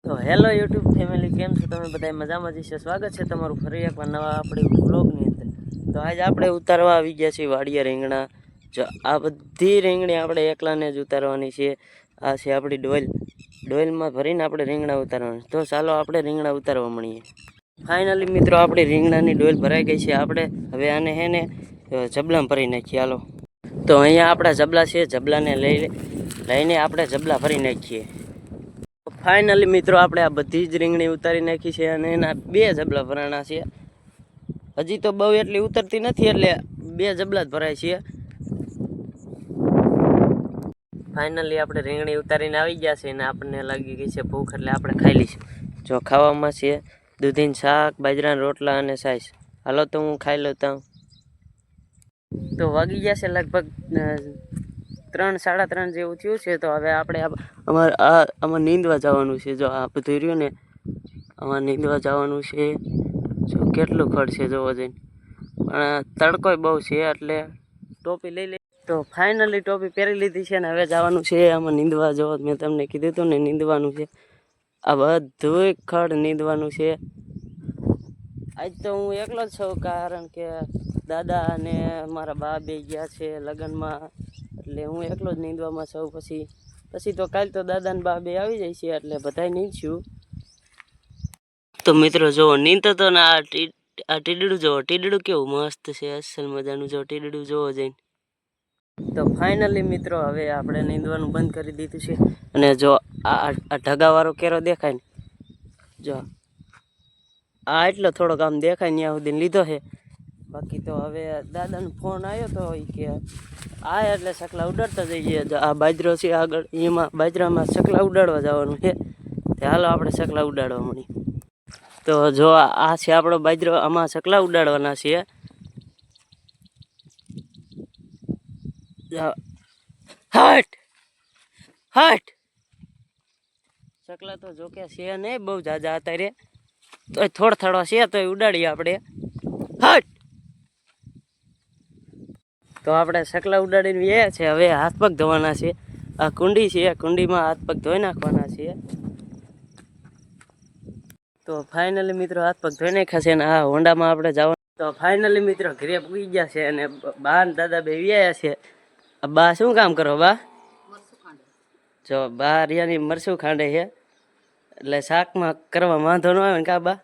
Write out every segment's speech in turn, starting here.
તો hello YouTube family, કેમ છો તમે બધા? મજામાં જ છે. સ્વાગત છે તમારું ફરી એકવાર નવા આપણી વ્લોગની અંદર. તો આજે આપણે ઉતારવા આવી ગયા છીએ વાડિયા રીંગણા. જો આ બધી રીંગણી આપણે એકલાને જ ઉતારવાની છે. આ છે આપણી ડોલમાં ભરીને આપણે રીંગણા ઉતારવાના. તો ચાલો આપણે રીંગણા ઉતારવા મળીએ. ફાઇનલી મિત્રો આપણી રીંગણાની ડોલ ભરાઈ ગઈ છે. આપણે હવે આને હે ને જબલામાં ભરી નાખીએ. હાલો, તો અહીંયા આપણા જબલા છે. જબલાને લઈને આપણે જબલા ભરી નાખીએ. ફાઇનલી મિત્રો આપણે આ બધી જ રીંગણી ઉતારી નાખી છે અને એના 2 જબલા ભરાણા છે. હજી તો બહુ એટલી ઉતરતી નથી એટલે 2 જબલા જ ભરાય છે. ફાઇનલી આપણે રીંગણી ઉતારીને આવી ગયા છે અને આપણને લાગી ગઈ છે ભૂખ, એટલે આપણે ખાઈ લઈશું. જો ખાવામાં છે દૂધીનું શાક, બાજરાના રોટલા અને છાશ. હાલો તો હું ખાઈ લઉં. તો વાગી ગયા છે લગભગ 3 સાડા 3 જેવું થયું છે. તો હવે આપણે આમાં નીંદવા જવાનું છે. જો આ બધું રહ્યું ને, આમાં નીંદવા જવાનું છે. જો કેટલું ખડ છે જોવો જઈને, પણ તડકો બહુ છે એટલે ટોપી લઈ. તો ફાઇનલી ટોપી પહેરી લીધી છે ને હવે જવાનું છે આમાં નીંદવા. જો મેં તમને કીધું હતું ને, નીંદવાનું છે. આ બધું ખડ નીંદવાનું છે. આજ તો હું એકલો જ છું, કારણ કે દાદા અને મારા બા બે ગયા છે લગ્નમાં, એટલે હું એકલો જ નીંદવામાં છું. પછી તો કાલ તો દાદા ને બા બે આવી જાય છે એટલે બધાય નીંદશું. તો મિત્રો જો નીંદતો તો ને આ ટીડડું જોવો, ટીડડું કેવું મસ્ત છે, અસલ મજાનું. જો ટીડડું જોવો જઈને. તો ફાઇનલી મિત્રો હવે આપણે નીંદવાનું બંધ કરી દીધું છે. અને જો આ ઢગાવાળો કેરો દેખાય ને, જો આ એટલો થોડોક આમ દેખાય ત્યાં સુધી લીધો છે. બાકી તો હવે દાદાનો ફોન આવ્યો તો કે આ એટલે સકલા ઉડાડતા જઈએ. આ બાજરો છે આગળ, એમાં બાજરામાં સકલા ઉડાડવા જવાનું છે. હાલો આપણે સકલા ઉડાડવા મળી. તો જો આ છે આપણો બાજરો, આમાં સકલા ઉડાડવાના છે. હટ હટ, સકલા તો જો કે છે નહીં બહુ જાજા અત્યારે, તો થોડા છે તો ઉડાડીએ આપણે. હટ, તો આપણે સકલા ઉડાડીને વ્યા છે. હવે હાથ પગ ધોવાના છે. આ કુંડી છે, કુંડીમાં હાથ પગ ધોઈ નાખવાના છે. તો ફાઇનલી મિત્રો હાથ પગ ધોઈ નાખ્યા છે અને આ હોન્ડામાં આપણે જવાનું. તો ફાઇનલી મિત્રો ઘરે પૂગી ગયા છે અને બા ને દાદા બે વ્યાયા છે. બા શું કામ કરો બા? જો બા રિયાની મરસું ખાંડે છે, એટલે શાકમાં કરવા વાંધો ન આવે ને કા બા?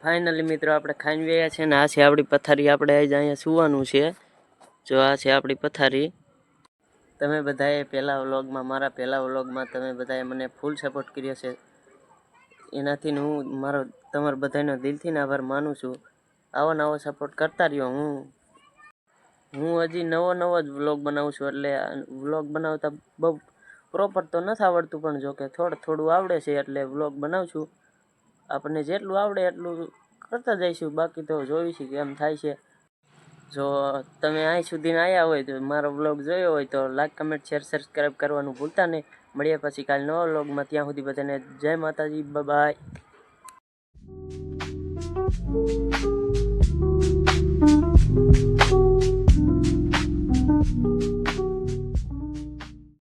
ફાઇનલી મિત્રો આપણે ખાઈને ગયા છે ને આ છે આપણી પથારી. આપણે અહીંયા સુવાનું છે. જો આ છે આપણી પથારી. તમે બધાએ મારા પહેલા વ્લોગમાં તમે બધાએ મને ફૂલ સપોર્ટ કર્યો છે. એનાથી હું તમારો બધાનો દિલથી આભાર માનું છું. આવો સપોર્ટ કરતા રહ્યો. હું હજી નવો જ વ્લોગ બનાવું છું, એટલે વ્લોગ બનાવતા બહુ પ્રોપર તો નથી આવડતું, પણ જો કે થોડું આવડે છે એટલે વ્લોગ બનાવું છું. આપણને જેટલું આવડે એટલું કરતા જઈશું, બાકી તો જોઈશું કે એમ થાય છે. જો તમે અહીં સુધી આવ્યા હોય તો મારો વ્લોગ જોયો હોય તો લાઈક, કમેન્ટ, શેર, સબસ્ક્રાઈબ કરવાનું ભૂલતા નહીં. મળીએ પછી કાલે નવા વ્લોગમાં. ત્યાં સુધી બધાને જય માતાજી, બાય. Thank you.